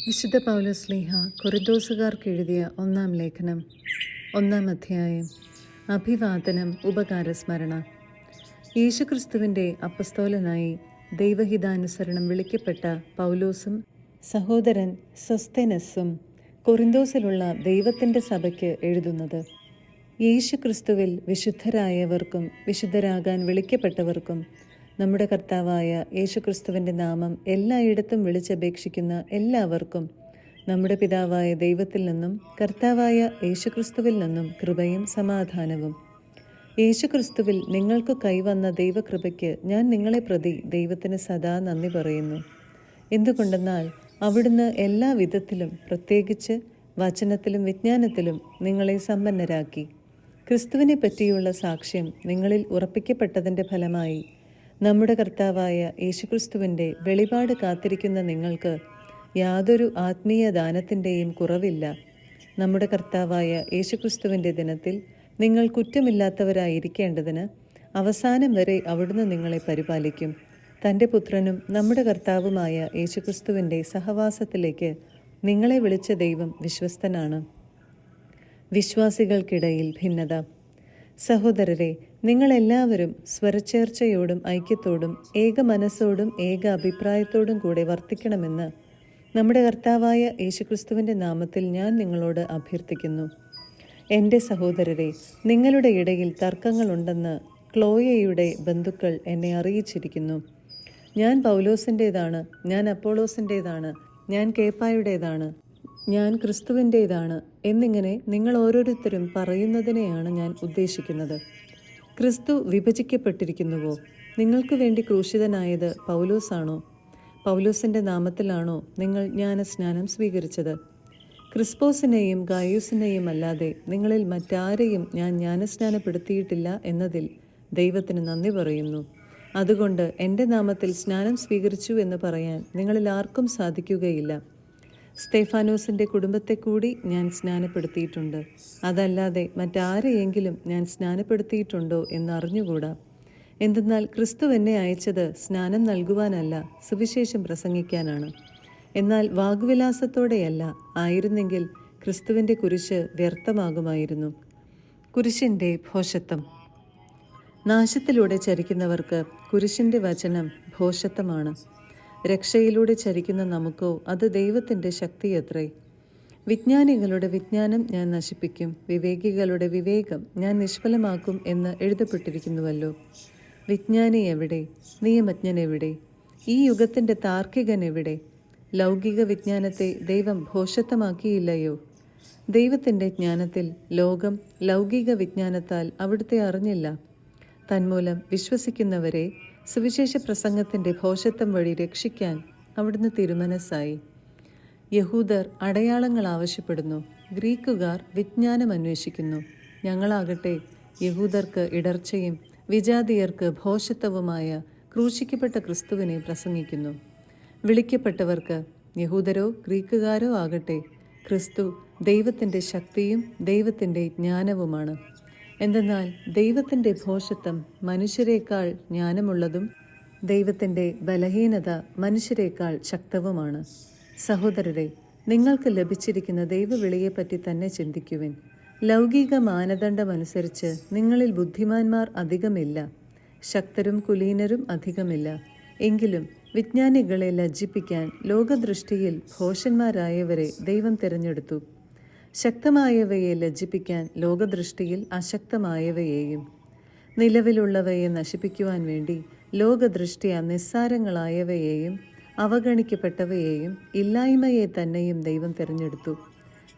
വിശുദ്ധ പൗലോസ്ലീഹ കൊരിന്തോസുകാർക്ക് എഴുതിയ 1-ാം ലേഖനം 1-ാം അധ്യായം. അഭിവാദനം, ഉപകാരസ്മരണ. യേശുക്രിസ്തുവിൻ്റെ അപ്പസ്തോലനായി ദൈവഹിതാനുസരണം വിളിക്കപ്പെട്ട പൗലോസും സഹോദരൻ സൊസ്തെനസും കൊരിന്തോസിലുള്ള ദൈവത്തിൻ്റെ സഭയ്ക്ക് എഴുതുന്നത്. യേശുക്രിസ്തുവിൽ വിശുദ്ധരായവർക്കും വിശുദ്ധരാകാൻ വിളിക്കപ്പെട്ടവർക്കും നമ്മുടെ കർത്താവായ യേശുക്രിസ്തുവിൻ്റെ നാമം എല്ലായിടത്തും വിളിച്ചപേക്ഷിക്കുന്ന എല്ലാവർക്കും നമ്മുടെ പിതാവായ ദൈവത്തിൽ നിന്നും കർത്താവായ യേശുക്രിസ്തുവിൽ നിന്നും കൃപയും സമാധാനവും. യേശുക്രിസ്തുവിൽ നിങ്ങൾക്ക് കൈവന്ന ദൈവകൃപയ്ക്ക് ഞാൻ നിങ്ങളെ പ്രതി ദൈവത്തിന് സദാ നന്ദി പറയുന്നു. എന്തുകൊണ്ടെന്നാൽ അവിടുന്ന് എല്ലാ വിധത്തിലും, പ്രത്യേകിച്ച് വചനത്തിലും വിജ്ഞാനത്തിലും നിങ്ങളെ സമ്പന്നരാക്കി. ക്രിസ്തുവിനെ പറ്റിയുള്ള സാക്ഷ്യം നിങ്ങളിൽ ഉറപ്പിക്കപ്പെട്ടതിൻ്റെ ഫലമായി നമ്മുടെ കർത്താവായ യേശുക്രിസ്തുവിൻ്റെ വെളിപാട് കാത്തിരിക്കുന്ന നിങ്ങൾക്ക് യാതൊരു ആത്മീയ ദാനത്തിൻ്റെയും കുറവില്ല. നമ്മുടെ കർത്താവായ യേശുക്രിസ്തുവിൻ്റെ ദിനത്തിൽ നിങ്ങൾ കുറ്റമില്ലാത്തവരായിരിക്കേണ്ടതിന് അവസാനം വരെ അവിടുന്ന് നിങ്ങളെ പരിപാലിക്കും. തൻ്റെ പുത്രനും നമ്മുടെ കർത്താവുമായ യേശുക്രിസ്തുവിൻ്റെ സഹവാസത്തിലേക്ക് നിങ്ങളെ വിളിച്ച ദൈവം വിശ്വസ്തനാണ്. വിശ്വാസികൾക്കിടയിൽ ഭിന്നത. സഹോദരരെ, നിങ്ങളെല്ലാവരും സ്വരച്ചേർച്ചയോടും ഐക്യത്തോടും ഏക മനസ്സോടും ഏക അഭിപ്രായത്തോടും കൂടെ വർത്തിക്കണമെന്ന് നമ്മുടെ കർത്താവായ യേശുക്രിസ്തുവിൻ്റെ നാമത്തിൽ ഞാൻ നിങ്ങളോട് അഭ്യർത്ഥിക്കുന്നു. എൻ്റെ സഹോദരരെ, നിങ്ങളുടെ ഇടയിൽ തർക്കങ്ങളുണ്ടെന്ന് ക്ലോയയുടെ ബന്ധുക്കൾ എന്നെ അറിയിച്ചിരിക്കുന്നു. ഞാൻ പൗലോസിൻ്റേതാണ്, ഞാൻ അപ്പോളോസിൻ്റേതാണ്, ഞാൻ കേപ്പായുടേതാണ്, ഞാൻ ക്രിസ്തുവിൻ്റേതാണ് എന്നിങ്ങനെ നിങ്ങൾ ഓരോരുത്തരും പറയുന്നതിനെയാണ് ഞാൻ ഉദ്ദേശിക്കുന്നത്. ക്രിസ്തു വിഭജിക്കപ്പെട്ടിരിക്കുന്നുവോ? നിങ്ങൾക്ക് വേണ്ടി ക്രൂശിതനായത് പൗലോസാണോ? പൗലോസിൻ്റെ നാമത്തിലാണോ നിങ്ങൾ ജ്ഞാനസ്നാനം സ്വീകരിച്ചത്? ക്രിസ്പോസിനെയും ഗായൂസിനെയും അല്ലാതെ നിങ്ങളിൽ മറ്റാരെയും ഞാൻ ജ്ഞാനസ്നാനപ്പെടുത്തിയിട്ടില്ല എന്നതിൽ ദൈവത്തിന് നന്ദി പറയുന്നു. അതുകൊണ്ട് എൻ്റെ നാമത്തിൽ സ്നാനം സ്വീകരിച്ചു എന്ന് പറയാൻ നിങ്ങളിൽ ആർക്കും സാധിക്കുകയില്ല. സ്തേഫാനോസിൻ്റെ കുടുംബത്തെ കൂടി ഞാൻ സ്നാനപ്പെടുത്തിയിട്ടുണ്ട്. അതല്ലാതെ മറ്റാരെയെങ്കിലും ഞാൻ സ്നാനപ്പെടുത്തിയിട്ടുണ്ടോ എന്ന് അറിഞ്ഞുകൂടാ. എന്തെന്നാൽ ക്രിസ്തു എന്നെ അയച്ചത് സ്നാനം നൽകുവാനല്ല, സുവിശേഷം പ്രസംഗിക്കാനാണ്. എന്നാൽ വാഗ്വിലാസത്തോടെയല്ല. ആയിരുന്നെങ്കിൽ ക്രിസ്തുവിൻ്റെ കുരിശ് വ്യർത്ഥമാകുമായിരുന്നു. കുരിശിൻ്റെ ഭോഷത്വം. നാശത്തിലൂടെ ചരിക്കുന്നവർക്ക് കുരിശിൻ്റെ വചനം ഭോഷത്വമാണ്. രക്ഷയിലൂടെ ചരിക്കുന്ന നമുക്കോ അത് ദൈവത്തിൻ്റെ ശക്തിയത്രേ. വിജ്ഞാനികളുടെ വിജ്ഞാനം ഞാൻ നശിപ്പിക്കും, വിവേകികളുടെ വിവേകം ഞാൻ നിഷ്ഫലമാക്കും എന്ന് എഴുതപ്പെട്ടിരിക്കുന്നുവല്ലോ. വിജ്ഞാനി എവിടെ? നിയമജ്ഞൻ എവിടെ? ഈ യുഗത്തിൻ്റെ താർക്കികൻ എവിടെ? ലൗകിക വിജ്ഞാനത്തെ ദൈവം ഭോഷത്വമാക്കിയില്ലയോ? ദൈവത്തിൻ്റെ ജ്ഞാനത്തിൽ ലോകം ലൗകിക വിജ്ഞാനത്താൽ അവിടുത്തെ അറിഞ്ഞില്ല. തന്മൂലം വിശ്വസിക്കുന്നവരെ സുവിശേഷ പ്രസംഗത്തിൻ്റെ ഭോഷത്വം വഴി രക്ഷിക്കാൻ അവിടുന്ന് തിരുമനസ്സായി. യഹൂദർ അടയാളങ്ങൾ ആവശ്യപ്പെടുന്നു, ഗ്രീക്കുകാർ വിജ്ഞാനം അന്വേഷിക്കുന്നു. ഞങ്ങളാകട്ടെ യഹൂദർക്ക് ഇടർച്ചയും വിജാതിയർക്ക് ഭോഷത്വവുമായ ക്രൂശിക്കപ്പെട്ട ക്രിസ്തുവിനെ പ്രസംഗിക്കുന്നു. വിളിക്കപ്പെട്ടവർക്ക്, യഹൂദരോ ഗ്രീക്കുകാരോ ആകട്ടെ, ക്രിസ്തു ദൈവത്തിൻ്റെ ശക്തിയും ദൈവത്തിൻ്റെ ജ്ഞാനവുമാണ്. എന്തെന്നാൽ ദൈവത്തിൻ്റെ ഭോഷത്വം മനുഷ്യരെക്കാൾ ജ്ഞാനമുള്ളതും ദൈവത്തിൻ്റെ ബലഹീനത മനുഷ്യരെക്കാൾ ശക്തവുമാണ്. സഹോദരരെ, നിങ്ങൾക്ക് ലഭിച്ചിരിക്കുന്ന ദൈവവിളിയെപ്പറ്റി തന്നെ ചിന്തിക്കുവിൻ. ലൗകിക മാനദണ്ഡമനുസരിച്ച് നിങ്ങളിൽ ബുദ്ധിമാന്മാർ അധികമില്ല, ശക്തരും കുലീനരും അധികമില്ല. എങ്കിലും വിജ്ഞാനികളെ ലജ്ജിപ്പിക്കാൻ ലോകദൃഷ്ടിയിൽ ഭോഷന്മാരായവരെ ദൈവം തിരഞ്ഞെടുത്തു. ശക്തമായവയെ ലജ്ജിപ്പിക്കാൻ ലോകദൃഷ്ടിയിൽ അശക്തമായവയെയും. നിലവിലുള്ളവയെ നശിപ്പിക്കുവാൻ വേണ്ടി ലോകദൃഷ്ടിയ നിസ്സാരങ്ങളായവയെയും അവഗണിക്കപ്പെട്ടവയെയും ഇല്ലായ്മയെ തന്നെയും ദൈവം തിരഞ്ഞെടുത്തു.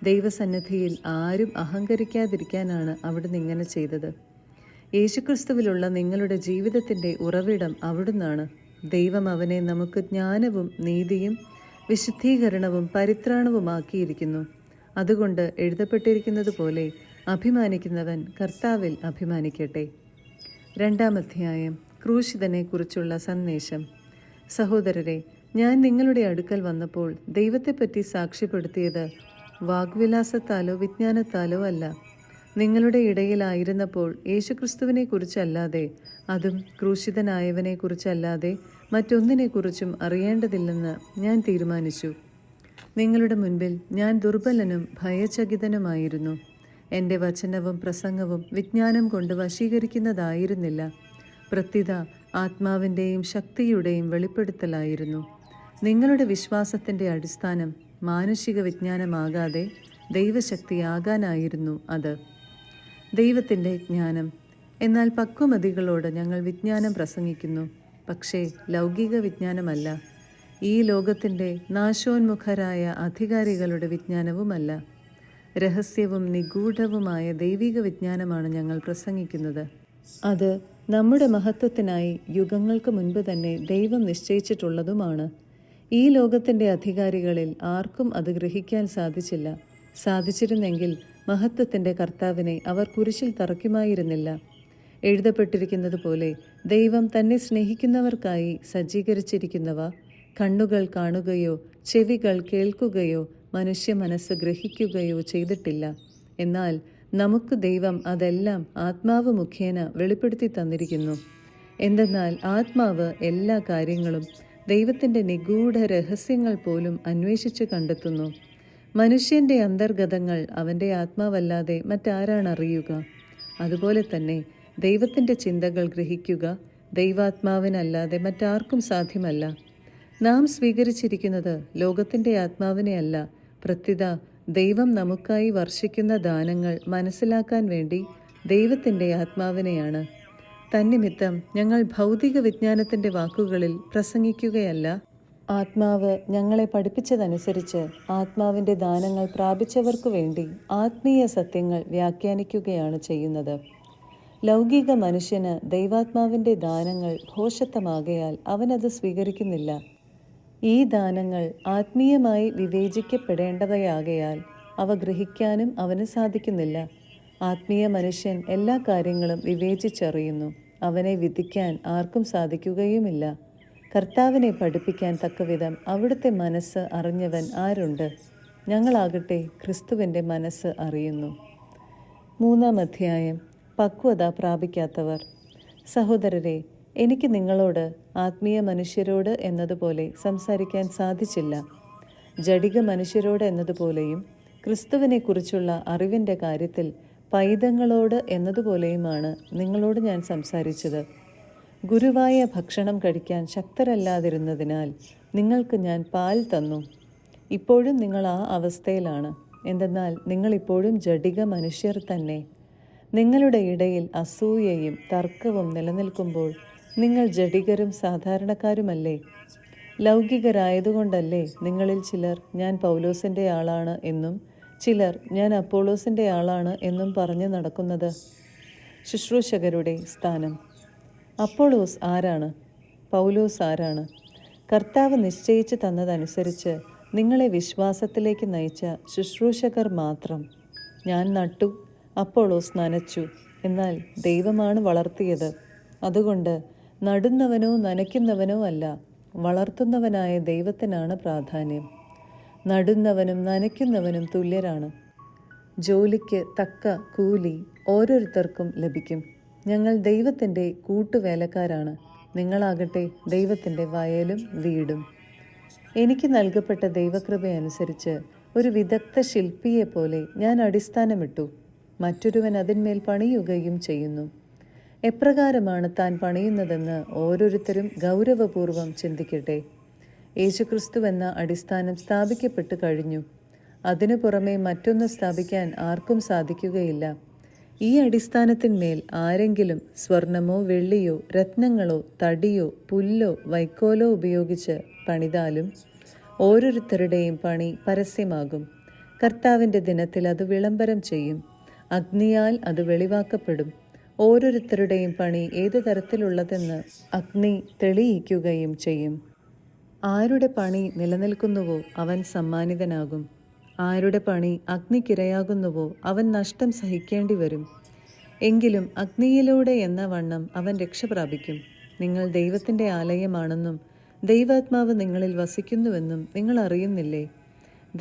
ദൈവസന്നിധിയിൽ ആരും അഹങ്കരിക്കാതിരിക്കാനാണ് അവിടുന്ന് ഇങ്ങനെ ചെയ്തത്. യേശുക്രിസ്തുവിലുള്ള നിങ്ങളുടെ ജീവിതത്തിൻ്റെ ഉറവിടം അവിടുന്നാണ്. ദൈവം അവനെ നമുക്ക് ജ്ഞാനവും നീതിയും വിശുദ്ധീകരണവും പരിത്രാണവുമാക്കിയിരിക്കുന്നു. അതുകൊണ്ട് എഴുതപ്പെട്ടിരിക്കുന്നത് പോലെ അഭിമാനിക്കുന്നവൻ കർത്താവിൽ അഭിമാനിക്കട്ടെ. 2-ാം അധ്യായം. ക്രൂശിതനെ കുറിച്ചുള്ള സന്ദേശം. സഹോദരരെ, ഞാൻ നിങ്ങളുടെ അടുക്കൽ വന്നപ്പോൾ ദൈവത്തെപ്പറ്റി സാക്ഷ്യപ്പെടുത്തിയത് വാഗ്വിലാസത്താലോ വിജ്ഞാനത്താലോ അല്ല. നിങ്ങളുടെ ഇടയിലായിരുന്നപ്പോൾ യേശുക്രിസ്തുവിനെക്കുറിച്ചല്ലാതെ, അതും ക്രൂശിതനായവനെക്കുറിച്ചല്ലാതെ മറ്റൊന്നിനെക്കുറിച്ചും അറിയേണ്ടതില്ലെന്ന് ഞാൻ തീരുമാനിച്ചു. നിങ്ങളുടെ മുൻപിൽ ഞാൻ ദുർബലനും ഭയചകിതനുമായിരുന്നു. എൻ്റെ വചനവും പ്രസംഗവും വിജ്ഞാനം കൊണ്ട് വശീകരിക്കുന്നതായിരുന്നില്ല. പ്രത്യുത ആത്മാവിൻ്റെയും ശക്തിയുടെയും വെളിപ്പെടുത്തലായിരുന്നു. നിങ്ങളുടെ വിശ്വാസത്തിൻ്റെ അടിസ്ഥാനം മാനുഷിക വിജ്ഞാനമാകാതെ ദൈവശക്തിയാകാനായിരുന്നു അത്. ദൈവത്തിൻ്റെ ജ്ഞാനം. എന്നാൽ പക്വമതികളോട് ഞങ്ങൾ വിജ്ഞാനം പ്രസംഗിക്കുന്നു, പക്ഷേ ലൗകിക വിജ്ഞാനമല്ല. ഈ ലോകത്തിൻ്റെ നാശോന്മുഖരായ അധികാരികളുടെ വിജ്ഞാനവുമല്ല. രഹസ്യവും നിഗൂഢവുമായ ദൈവിക വിജ്ഞാനമാണ് ഞങ്ങൾ പ്രസംഗിക്കുന്നത്. അത് നമ്മുടെ മഹത്വത്തിനായി യുഗങ്ങൾക്ക് മുൻപ് തന്നെ ദൈവം നിശ്ചയിച്ചിട്ടുള്ളതുമാണ്. ഈ ലോകത്തിൻ്റെ അധികാരികളിൽ ആർക്കും അത് ഗ്രഹിക്കാൻ സാധിച്ചില്ല. സാധിച്ചിരുന്നെങ്കിൽ മഹത്വത്തിൻ്റെ കർത്താവിനെ അവർ കുരിശിൽ തറയ്ക്കുമായിരുന്നില്ല. എഴുതപ്പെട്ടിരിക്കുന്നത് പോലെ ദൈവം തന്നെ സ്നേഹിക്കുന്നവർക്കായി സജ്ജീകരിച്ചിരിക്കുന്നവ കണ്ണുകൾ കാണുകയോ ചെവികൾ കേൾക്കുകയോ മനുഷ്യ മനസ്സ് ഗ്രഹിക്കുകയോ ചെയ്തിട്ടില്ല. എന്നാൽ നമുക്ക് ദൈവം അതെല്ലാം ആത്മാവ് മുഖേന വെളിപ്പെടുത്തി തന്നിരിക്കുന്നു. എന്തെന്നാൽ ആത്മാവ് എല്ലാ കാര്യങ്ങളും ദൈവത്തിൻ്റെ നിഗൂഢ രഹസ്യങ്ങൾ പോലും അന്വേഷിച്ച് കണ്ടെത്തുന്നു. മനുഷ്യൻ്റെ അന്തർഗതങ്ങൾ അവൻ്റെ ആത്മാവല്ലാതെ മറ്റാരാണ് അറിയുക? അതുപോലെ തന്നെ ദൈവത്തിൻ്റെ ചിന്തകൾ ഗ്രഹിക്കുക ദൈവാത്മാവിനല്ലാതെ മറ്റാർക്കും സാധ്യമല്ല. നാം സ്വീകരിച്ചിരിക്കുന്നത് ലോകത്തിൻ്റെ ആത്മാവിനെ അല്ല, പ്രത്യുത ദൈവം നമുക്കായി വർഷിക്കുന്ന ദാനങ്ങൾ മനസ്സിലാക്കാൻ വേണ്ടി ദൈവത്തിൻ്റെ ആത്മാവിനെയാണ്. തന്നിമിത്തം ഞങ്ങൾ ഭൗതിക വിജ്ഞാനത്തിൻ്റെ വാക്കുകളിൽ പ്രസംഗിക്കുകയല്ല, ആത്മാവ് ഞങ്ങളെ പഠിപ്പിച്ചതനുസരിച്ച് ആത്മാവിൻ്റെ ദാനങ്ങൾ പ്രാപിച്ചവർക്കു വേണ്ടി ആത്മീയ സത്യങ്ങൾ വ്യാഖ്യാനിക്കുകയാണ് ചെയ്യുന്നത്. ലൗകിക മനുഷ്യന് ദൈവാത്മാവിൻ്റെ ദാനങ്ങൾ ഭോഷത്വമാകയാൽ അവനത് സ്വീകരിക്കുന്നില്ല. ഈ ദാനങ്ങൾ ആത്മീയമായി വിവേചിക്കപ്പെടേണ്ടവയാകയാൽ അവ ഗ്രഹിക്കാനും അവന് സാധിക്കുന്നില്ല. ആത്മീയ മനുഷ്യൻ എല്ലാ കാര്യങ്ങളും വിവേചിച്ചറിയുന്നു. അവനെ വിധിക്കാൻ ആർക്കും സാധിക്കുകയുമില്ല. കർത്താവിനെ പഠിപ്പിക്കാൻ തക്കവിധം അവിടുത്തെ മനസ്സ് അറിഞ്ഞവൻ ആരുണ്ട്? ഞങ്ങളാകട്ടെ ക്രിസ്തുവിൻ്റെ മനസ്സ് അറിയുന്നു. 3-ാം അധ്യായം. പക്വത പ്രാപിക്കാത്തവർ. സഹോദരരെ, എനിക്ക് നിങ്ങളോട് ആത്മീയ മനുഷ്യരോട് എന്നതുപോലെ സംസാരിക്കാൻ സാധിച്ചില്ല. ജഡിക മനുഷ്യരോട് എന്നതുപോലെയും ക്രിസ്തുവിനെക്കുറിച്ചുള്ള അറിവിൻ്റെ കാര്യത്തിൽ പൈതങ്ങളോട് എന്നതുപോലെയുമാണ് നിങ്ങളോട് ഞാൻ സംസാരിച്ചത്. ഗുരുവായ ഭക്ഷണം കഴിക്കാൻ ശക്തരല്ലാതിരുന്നതിനാൽ നിങ്ങൾക്ക് ഞാൻ പാൽ തന്നു. ഇപ്പോഴും നിങ്ങൾ ആ അവസ്ഥയിലാണ്. എന്തെന്നാൽ നിങ്ങളിപ്പോഴും ജഡിക മനുഷ്യർ തന്നെ. നിങ്ങളുടെ ഇടയിൽ അസൂയയും തർക്കവും നിലനിൽക്കുമ്പോൾ നിങ്ങൾ ജഡികരും സാധാരണക്കാരുമല്ലേ? ലൗകികരായതുകൊണ്ടല്ലേ നിങ്ങളിൽ ചിലർ ഞാൻ പൗലോസിൻ്റെ ആളാണ് എന്നും ചിലർ ഞാൻ അപ്പോളോസിൻ്റെ ആളാണ് എന്നും പറഞ്ഞു നടക്കുന്നത്? ശുശ്രൂഷകരുടെ സ്ഥാനം. അപ്പോളോസ് ആരാണ്? പൗലോസ് ആരാണ്? കർത്താവ് നിശ്ചയിച്ചു തന്നതനുസരിച്ച് നിങ്ങളെ വിശ്വാസത്തിലേക്ക് നയിച്ച ശുശ്രൂഷകർ മാത്രം. ഞാൻ നട്ടു, അപ്പോളോസ് നനച്ചു, എന്നാൽ ദൈവമാണ് വളർത്തിയത്. അതുകൊണ്ട് നടുന്നവനോ നനയ്ക്കുന്നവനോ അല്ല, വളർത്തുന്നവനായ ദൈവത്തിനാണ് പ്രാധാന്യം. നടുന്നവനും നനയ്ക്കുന്നവനും തുല്യരാണ്. ജോലിക്ക് തക്ക കൂലി ഓരോരുത്തർക്കും ലഭിക്കും. ഞങ്ങൾ ദൈവത്തിൻ്റെ കൂട്ടുവേലക്കാരാണ്. നിങ്ങളാകട്ടെ ദൈവത്തിൻ്റെ വയലും വീടും. എനിക്ക് നൽകപ്പെട്ട ദൈവകൃപയനുസരിച്ച് ഒരു വിദഗ്ധ ശില്പിയെപ്പോലെ ഞാൻ അടിസ്ഥാനമിട്ടു. മറ്റൊരുവൻ അതിന്മേൽ പണിയുകയും ചെയ്യുന്നു. എപ്രകാരമാണ് താൻ പണിയുന്നതെന്ന് ഓരോരുത്തരും ഗൗരവപൂർവം ചിന്തിക്കട്ടെ. യേശുക്രിസ്തുവെന്ന അടിസ്ഥാനം സ്ഥാപിക്കപ്പെട്ടു കഴിഞ്ഞു. അതിനു പുറമെ മറ്റൊന്ന് സ്ഥാപിക്കാൻ ആർക്കും സാധിക്കുകയില്ല. ഈ അടിസ്ഥാനത്തിന്മേൽ ആരെങ്കിലും സ്വർണമോ വെള്ളിയോ രത്നങ്ങളോ തടിയോ പുല്ലോ വൈക്കോലോ ഉപയോഗിച്ച് പണിതാലും ഓരോരുത്തരുടെയും പണി പരസ്യമാകും. കർത്താവിൻ്റെ ദിനത്തിൽ അത് വിളംബരം ചെയ്യും. അഗ്നിയാൽ അത് വെളിവാക്കപ്പെടും. ഓരോരുത്തരുടെയും പണി ഏതു തരത്തിലുള്ളതെന്ന് അഗ്നി തെളിയിക്കുകയും ചെയ്യും. ആരുടെ പണി നിലനിൽക്കുന്നുവോ അവൻ സമ്മാനിതനാകും. ആരുടെ പണി അഗ്നിക്കിരയാകുന്നുവോ അവൻ നഷ്ടം സഹിക്കേണ്ടി വരും. എങ്കിലും അഗ്നിയിലൂടെ എന്ന വണ്ണം അവൻ രക്ഷ പ്രാപിക്കും. നിങ്ങൾ ദൈവത്തിൻ്റെ ആലയമാണെന്നും ദൈവാത്മാവ് നിങ്ങളിൽ വസിക്കുന്നുവെന്നും നിങ്ങൾ അറിയുന്നില്ലേ?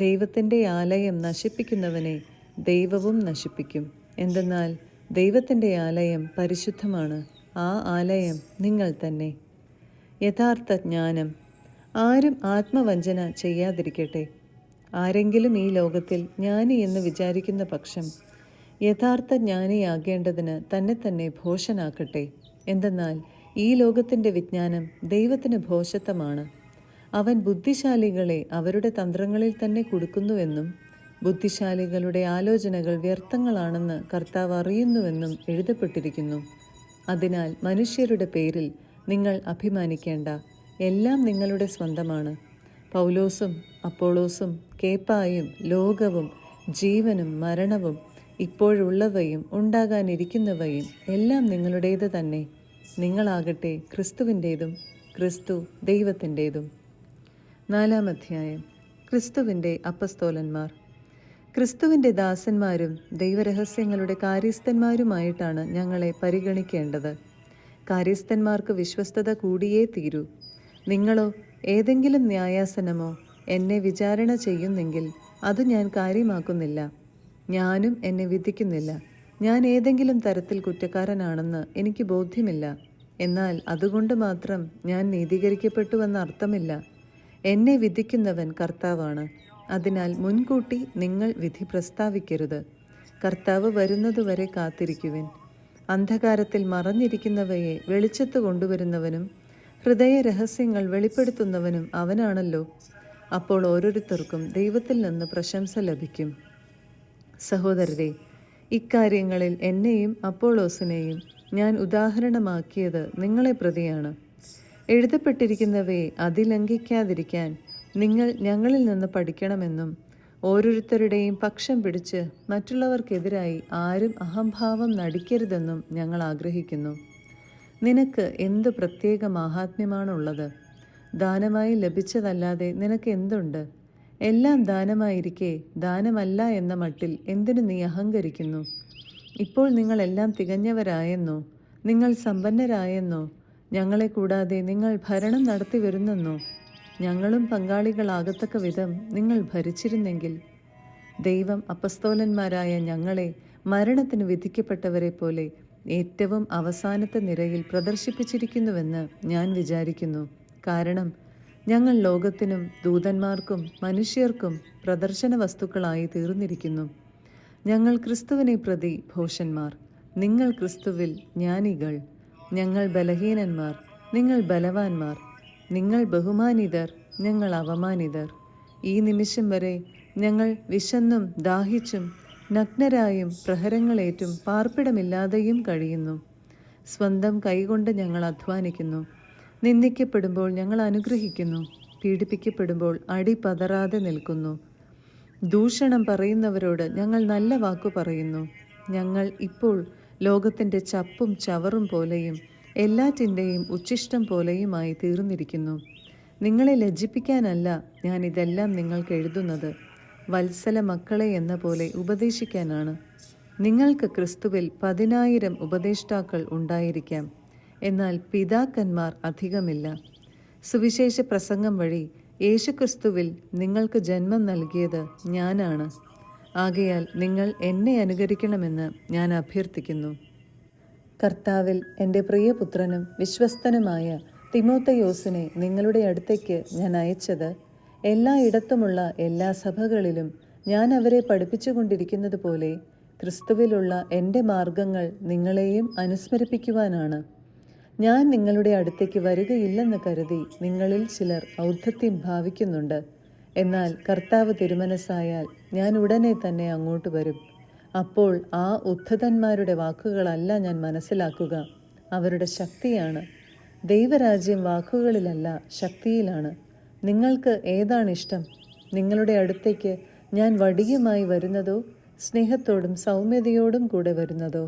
ദൈവത്തിൻ്റെ ആലയം നശിപ്പിക്കുന്നവനെ ദൈവവും നശിപ്പിക്കും. എന്തെന്നാൽ ദൈവത്തിൻ്റെ ആലയം പരിശുദ്ധമാണ്. ആ ആലയം നിങ്ങൾ തന്നെ. യഥാർത്ഥ ജ്ഞാനം. ആരും ആത്മവഞ്ചന ചെയ്യാതിരിക്കട്ടെ. ആരെങ്കിലും ഈ ലോകത്തിൽ ജ്ഞാനി എന്ന് വിചാരിക്കുന്ന പക്ഷം യഥാർത്ഥ ജ്ഞാനിയാകേണ്ടതിന് തന്നെ തന്നെ ഭോഷനാക്കട്ടെ. എന്തെന്നാൽ ഈ ലോകത്തിൻ്റെ വിജ്ഞാനം ദൈവത്തിന് ഭോഷത്വമാണ്. അവൻ ബുദ്ധിശാലികളെ അവരുടെ തന്ത്രങ്ങളിൽ തന്നെ കുടുക്കുന്നുവെന്നും ബുദ്ധിശാലികളുടെ ആലോചനകൾ വ്യർത്ഥങ്ങളാണെന്ന് കർത്താവ് അറിയുന്നുവെന്നും എഴുതപ്പെട്ടിരിക്കുന്നു. അതിനാൽ മനുഷ്യരുടെ പേരിൽ നിങ്ങൾ അഭിമാനിക്കേണ്ട. എല്ലാം നിങ്ങളുടെ സ്വന്തമാണ്. പൗലോസും അപ്പോളോസും കേപ്പായും ലോകവും ജീവനും മരണവും ഇപ്പോഴുള്ളവയും ഉണ്ടാകാനിരിക്കുന്നവയും എല്ലാം നിങ്ങളുടേത് തന്നെ. നിങ്ങളാകട്ടെ ക്രിസ്തുവിൻ്റേതും ക്രിസ്തു ദൈവത്തിൻ്റേതും. 4-ാം അധ്യായം. ക്രിസ്തുവിൻ്റെ അപ്പസ്തോലന്മാർ. ക്രിസ്തുവിൻ്റെ ദാസന്മാരും ദൈവരഹസ്യങ്ങളുടെ കാര്യസ്ഥന്മാരുമായിട്ടാണ് ഞങ്ങളെ പരിഗണിക്കേണ്ടത്. കാര്യസ്ഥന്മാർക്ക് വിശ്വസ്തത കൂടിയേ തീരൂ. നിങ്ങളോ ഏതെങ്കിലും ന്യായാസനമോ എന്നെ വിചാരണ ചെയ്യുന്നെങ്കിൽ അത് ഞാൻ കാര്യമാക്കുന്നില്ല. ഞാനും എന്നെ വിധിക്കുന്നില്ല. ഞാൻ ഏതെങ്കിലും തരത്തിൽ കുറ്റക്കാരനാണെന്ന് എനിക്ക് ബോധ്യമില്ല. എന്നാൽ അതുകൊണ്ട് മാത്രം ഞാൻ നീതീകരിക്കപ്പെട്ടുവെന്ന അർത്ഥമില്ല. എന്നെ വിധിക്കുന്നവൻ കർത്താവാണ്. അതിനാൽ മുൻകൂട്ടി നിങ്ങൾ വിധി പ്രസ്താവിക്കരുത്. കർത്താവ് വരുന്നതുവരെ കാത്തിരിക്കുവിൻ. അന്ധകാരത്തിൽ മറഞ്ഞിരിക്കുന്നവയെ വെളിച്ചത്ത് കൊണ്ടുവരുന്നവനും ഹൃദയ രഹസ്യങ്ങൾ വെളിപ്പെടുത്തുന്നവനും അവനാണല്ലോ. അപ്പോൾ ഓരോരുത്തർക്കും ദൈവത്തിൽ നിന്ന് പ്രശംസ ലഭിക്കും. സഹോദരരെ, ഇക്കാര്യങ്ങളിൽ എന്നെയും അപ്പോളോസിനെയും ഞാൻ ഉദാഹരണമാക്കിയത് നിങ്ങളെ പ്രതിയാണ്. എഴുതപ്പെട്ടിരിക്കുന്നവയെ അതിലംഘിക്കാതിരിക്കാൻ നിങ്ങൾ ഞങ്ങളിൽ നിന്ന് പഠിക്കണമെന്നും ഓരോരുത്തരുടെയും പക്ഷം പിടിച്ച് മറ്റുള്ളവർക്കെതിരായി ആരും അഹംഭാവം നടിക്കരുതെന്നും ഞങ്ങൾ ആഗ്രഹിക്കുന്നു. നിനക്ക് എന്ത് പ്രത്യേക മാഹാത്മ്യമാണുള്ളത്? ദാനമായി ലഭിച്ചതല്ലാതെ നിനക്ക് എന്തുണ്ട്? എല്ലാം ദാനമായിരിക്കെ ദാനമല്ല എന്ന മട്ടിൽ എന്തിനു നീ അഹങ്കരിക്കുന്നു? ഇപ്പോൾ നിങ്ങളെല്ലാം തികഞ്ഞവരായെന്നോ, നിങ്ങൾ സമ്പന്നരായെന്നോ, ഞങ്ങളെ കൂടാതെ നിങ്ങൾ ഭരണം നടത്തി വരുന്നെന്നോ? ഞങ്ങളും പങ്കാളികളാകത്തക്ക വിധം നിങ്ങൾ ഭരിച്ചിരുന്നെങ്കിൽ ദൈവം അപ്പസ്തോലന്മാരായ ഞങ്ങളെ മരണത്തിന് വിധിക്കപ്പെട്ടവരെ പോലെ ഏറ്റവും അവസാനത്തെ നിരയിൽ പ്രദർശിപ്പിച്ചിരിക്കുന്നുവെന്ന് ഞാൻ വിചാരിക്കുന്നു. കാരണം ഞങ്ങൾ ലോകത്തിനും ദൂതന്മാർക്കും മനുഷ്യർക്കും പ്രദർശന വസ്തുക്കളായി തീർന്നിരിക്കുന്നു. ഞങ്ങൾ ക്രിസ്തുവിനെ പ്രതി ഭോഷന്മാർ, നിങ്ങൾ ക്രിസ്തുവിൽ ജ്ഞാനികൾ. ഞങ്ങൾ ബലഹീനന്മാർ, നിങ്ങൾ ബലവാന്മാർ. നിങ്ങൾ ബഹുമാനിതർ, ഞങ്ങൾ അവമാനിതർ. ഈ നിമിഷം വരെ ഞങ്ങൾ വിശന്നും ദാഹിച്ചും നഗ്നരായും പ്രഹരങ്ങളേറ്റും പാർപ്പിടമില്ലാതെയും കഴിയുന്നു. സ്വന്തം കൈകൊണ്ട് ഞങ്ങൾ അധ്വാനിക്കുന്നു. നിന്ദിക്കപ്പെടുമ്പോൾ ഞങ്ങൾ അനുഗ്രഹിക്കുന്നു. പീഡിപ്പിക്കപ്പെടുമ്പോൾ അടി പതറാതെ നിൽക്കുന്നു. ദൂഷണം പറയുന്നവരോട് ഞങ്ങൾ നല്ല വാക്കു പറയുന്നു. ഞങ്ങൾ ഇപ്പോൾ ലോകത്തിൻ്റെ ചപ്പും ചവറും പോലെയും എല്ലാറ്റിൻ്റെയും ഉച്ഛിഷ്ടം പോലെയുമായി തീർന്നിരിക്കുന്നു. നിങ്ങളെ ലജ്ജിപ്പിക്കാനല്ല ഞാൻ ഇതെല്ലാം നിങ്ങൾക്ക് എഴുതുന്നത്, വത്സല മക്കളെ എന്ന പോലെ ഉപദേശിക്കാനാണ്. നിങ്ങൾക്ക് ക്രിസ്തുവിൽ 10,000 ഉപദേഷ്ടാക്കൾ ഉണ്ടായിരിക്കാം, എന്നാൽ പിതാക്കന്മാർ അധികമില്ല. സുവിശേഷ പ്രസംഗം വഴി യേശുക്രിസ്തുവിൽ നിങ്ങൾക്ക് ജന്മം നൽകിയത് ഞാനാണ്. ആകയാൽ നിങ്ങൾ എന്നെ അനുകരിക്കണമെന്ന് ഞാൻ അഭ്യർത്ഥിക്കുന്നു. കർത്താവിൽ എൻ്റെ പ്രിയപുത്രനും വിശ്വസ്തനുമായ തിമോത്തയോസിനെ നിങ്ങളുടെ അടുത്തേക്ക് ഞാൻ അയച്ചത് എല്ലായിടത്തുമുള്ള എല്ലാ സഭകളിലും ഞാൻ അവരെ പഠിപ്പിച്ചുകൊണ്ടിരിക്കുന്നത് പോലെ ക്രിസ്തുവിലുള്ള എൻ്റെ മാർഗങ്ങൾ നിങ്ങളെയും അനുസ്മരിപ്പിക്കുവാനാണ്. ഞാൻ നിങ്ങളുടെ അടുത്തേക്ക് വരികയില്ലെന്ന് കരുതി നിങ്ങളിൽ ചിലർ ഔദ്ധത്യം ഭാവിക്കുന്നുണ്ട്. എന്നാൽ കർത്താവ് തിരുമനസ്സായാൽ ഞാൻ ഉടനെ തന്നെ അങ്ങോട്ട് വരും. അപ്പോൾ ആ ഉദ്ധതന്മാരുടെ വാക്കുകളല്ല ഞാൻ മനസ്സിലാക്കുക, അവരുടെ ശക്തിയാണ്. ദൈവരാജ്യം വാക്കുകളിലല്ല, ശക്തിയിലാണ്. നിങ്ങൾക്ക് ഏതാണിഷ്ടം? നിങ്ങളുടെ അടുത്തേക്ക് ഞാൻ വടിയുമായി വരുന്നതോ സ്നേഹത്തോടും സൗമ്യതയോടും കൂടെ വരുന്നതോ?